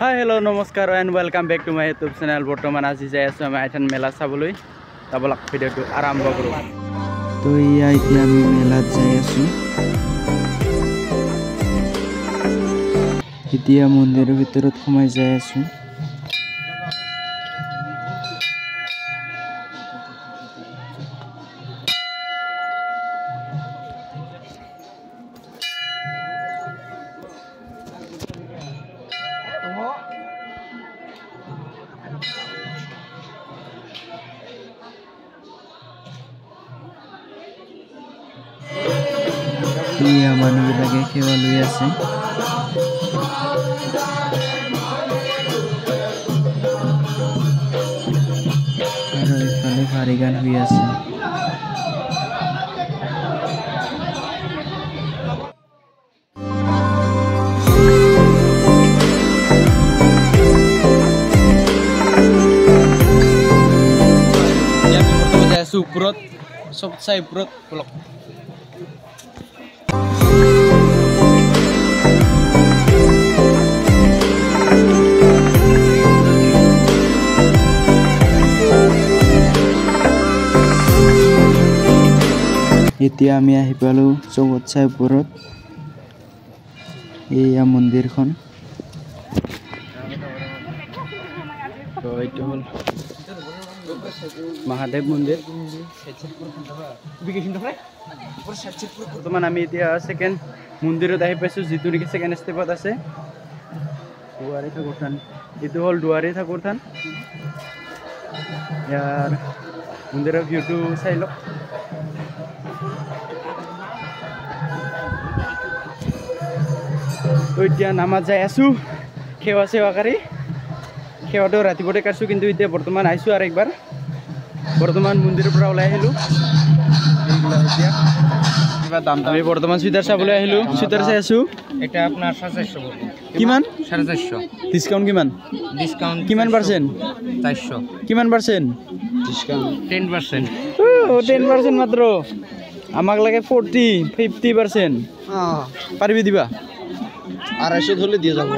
हाय hello नमस्कार and welcome back to my YouTube channel बर्तमान आज जाय आছো আমি আইথান মেলা চাবলৈ তাবলক ভিডিওটো আৰম্ভ কৰো তো ইয়া এতিয়া আমি মেলাত যাই আছো এতিয়া মন্দিৰৰ ভিতৰত সোমাই যাই আছো ইয়া মানুহবিলাকে সেৱা লৈ আছে আৰু এইফালে ভাৰী গান হৈ আছে ওপৰত সব চাই ওপৰত ব্লক এতিয়া আমি আহি পালো চবত চাই ওপৰত এইয়া মন্দিৰখন তো এইটো হল মহাদেৱ মন্দিৰ বৰ্তমান আমি এতিয়া সেকেন্ড মন্দিৰত আহি পাইছো যিটো নেকি সেকেন্ড ষ্টেপত আছে দুৱাৰী ঠাকুৰ থান এইটো হল দুৱাৰী ঠাকুৰ থান ইয়াৰ মন্দিৰৰ ভিউটো চাই লওক তো এতিয়া নামাজ যাই আছো সেৱা সেৱাকাৰী সেৱাটো ৰাতিপুৱাতে কাটছো কিন্তু এতিয়া বৰ্তমান আইছো আৰু একবাৰ বৰ্তমান মন্দিৰৰ পৰা ওলাই আহিলো আমি বৰ্তমান সুইটাৰ চাবলৈ আহিলো সুইটাৰ চাই আছো এটা আপনার 450 কিমান 450 ডিসকাউন্ট কিমান ডিসকাউন্ট কিমান পার্সেন্ট 400 কিমান পার্সেন্ট ডিসকাউন্ট 10% ও 10% মাত্র আমাক লাগে 50% পারবি দিবা 250 ধরলে দিয়ে যাব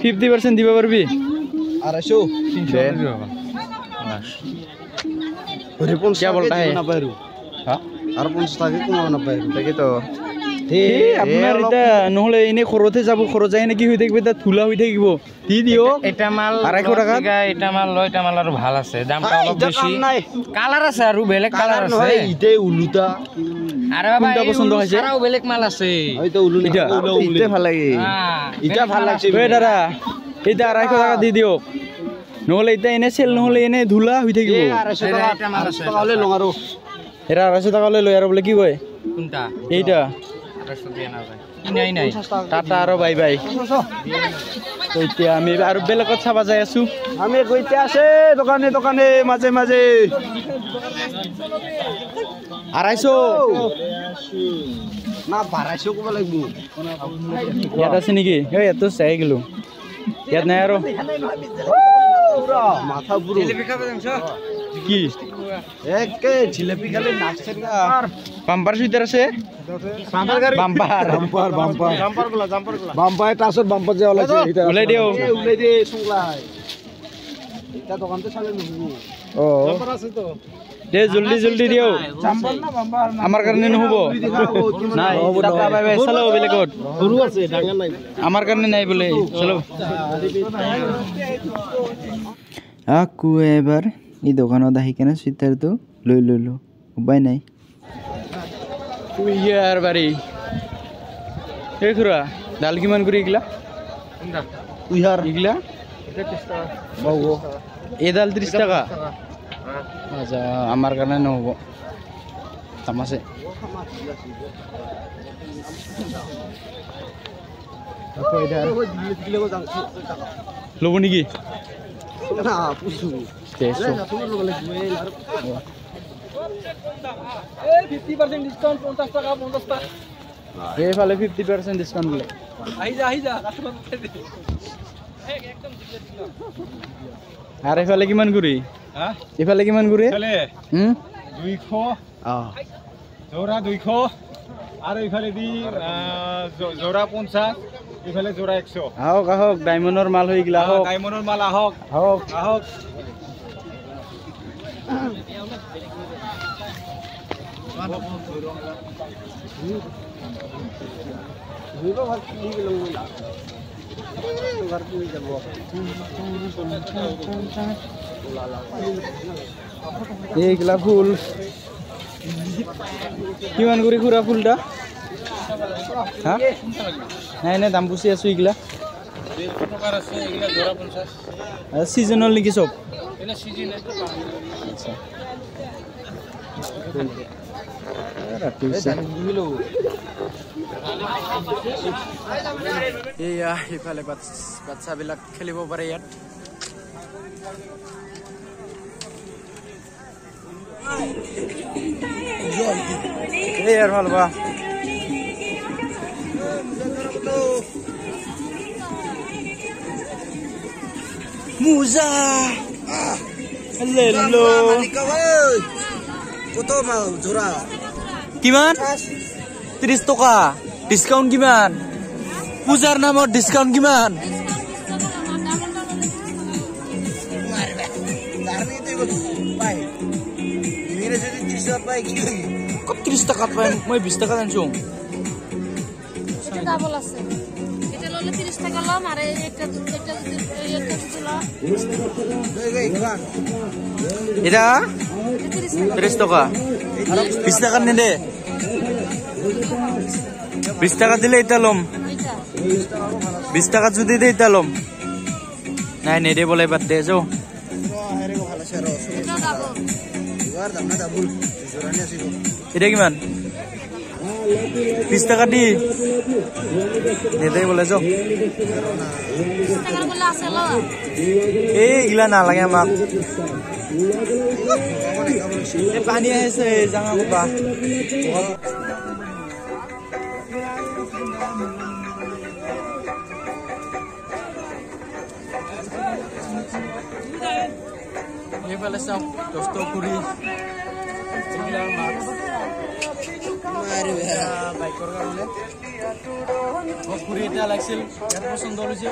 50% দিবা পারবি 250 300 দিবা বাস ওরে 50 क्या बोलता है না পাইরু হ্যাঁ আর 50 টাকা কম না পাইরু তাকে তো আপনার এটা নহলে এনে খরতে যাব খরচ যায় নাকি হই থাকবে তা থুলা হই থাকিব দি দিও এটা মাল 250 টাকা এটা মাল লয় এটা মাল আর ভাল আছে দামটা অলপ বেশি কালার আছে আর বেলেগ কালার আছে ইতে উলুটা আরে বাবা কোনটা পছন্দ হইছে আরও বেলেগ মাল আছে হয়তো উলু এটা ইতে ভাল লাগে এটা ভাল লাগছে ওই দাদা এটা 250 টাকা দি দিও নহলে এটা এনে সেল নহলে এনে ধুলা হই থাকিব 250 টাকা এটা মাল আছে তাহলে লঙারো এরা 250 টাকা লই আর বলে কি কয় কোনটা এইটা 250 দিয়ে না ভাই নাই নাই টাটা আর বাই বাই তো এতিয়া আমি আর বেলেগত চাবা যাই আছো আমি কইতে আছে দোকানে দোকানে মাঝে মাঝে 250 না 1200 কব লাগবো ইয়াত আছে নেকি এই এত চাই গেলো ইয়াত নাই আর পুরা মাথা পুরো জিলিপি খাবে জানছো কি একে জিলিপি খালি নাচছে না বাম্পার সুইটার আছে বাম্পার গাড়ি বাম্পার বাম্পার গুলা বাম্পার টাসর বাম্পার যে ওলাইছে এটা উলাই দিও উলাই দে সংলাই এটা দোকান তো চালে নহবো ও বাম্পার আছে তো দে জলদি জলদি দিও বাম্পার না বাম্পার আমার কারণে নহব নাই টাটা বাই বাই চলো বেলেগত সরু আছে ডাঙর নাই আমার কারণে নাই বলে চলো আকু এবার এই দোকানত আহি কেনে সুইটাৰটো লৈ ললো উপায় নাই ইয়ার বাড়ি এই খুড়া ডাল কিমান করে এগুলা কোনটা উইহার এগুলা এটা 30 টাকা বাবু এই ডাল 30 টাকা আচ্ছা আমার কারণে নহব তামাসে লব নাকি না পুছু 50% ডিসকাউন্ট 50 টাকা 50 টাকা এইফালে 50% ডিসকাউন্ট বলে আহি যা কাস্টমার একদম আর এইফালে কিমান কৰি হ্যাঁ এইফালে কিমান কৰি চলে 200 জোড়া 200 আৰ এইফালে দি জোড়া 50 ইফালে জোড়া 100 আহক আহক ডায়মন্ডৰ মাল হৈ গিলা আহক ডায়মন্ডৰ মাল আহক আহক আহক এইগিলা ফুল কিমান কৰি খুৰা ফুলটা হা নাই নাই দাম পুষি আছো এইগিলা সিজনাল নেকি সব এয়া ইফালে বাচ্চাবিলাক খেলিব পাৰে ইয়াত এয়াৰ ভাল বা মুজা হেল্লো কত মাল জোড়া কিমান 30 টকা ডিসকাউন্ট কিমান পূজাৰ নামত ডিসকাউন্ট কিমান কত 30 টাকা পাই মই 20 টাকা আনছো এটা ডাবল আছে এটা ললে 30 টাকা লম আর একটা দিলা এটা 30 টাকা 20 টাকা নেদে 20 টাকা দিলে এটা লম 20 টাকা যদি দে এটা লম নাই নেদে বলে বাদ দে যাও এটা কিমান 20 টাকা দি নেদে বলে যাও এইগিলা নালাগে আমাক পানী আহিছে জাঙা কবা এইফালে চাওক দস্ত কৰি বাইকৰ কাৰণে মোক ঘূৰি এতিয়া লাগিছিল ইয়াত পচন্দ হৈছে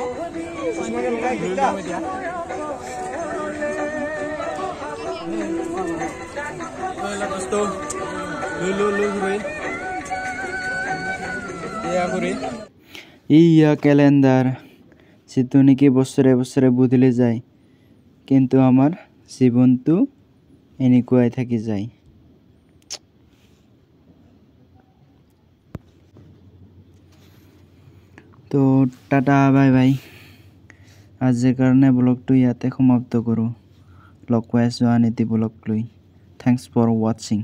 ইয়া ক্যালেন্ডাৰ যেটো নেকি বছৰে বছৰে বদলি যায় কিন্তু আমাৰ জীৱনটো এনেকুৱাই থাকি যায় তো টাটা বাই বাই আজিৰ কাৰণে ব্লগটো ইয়াতে সমাপ্ত কৰোঁ লগ পাই আছোঁ আন এটি ব্লগ লৈ থ্যাংকস ফৰ ওয়াচিং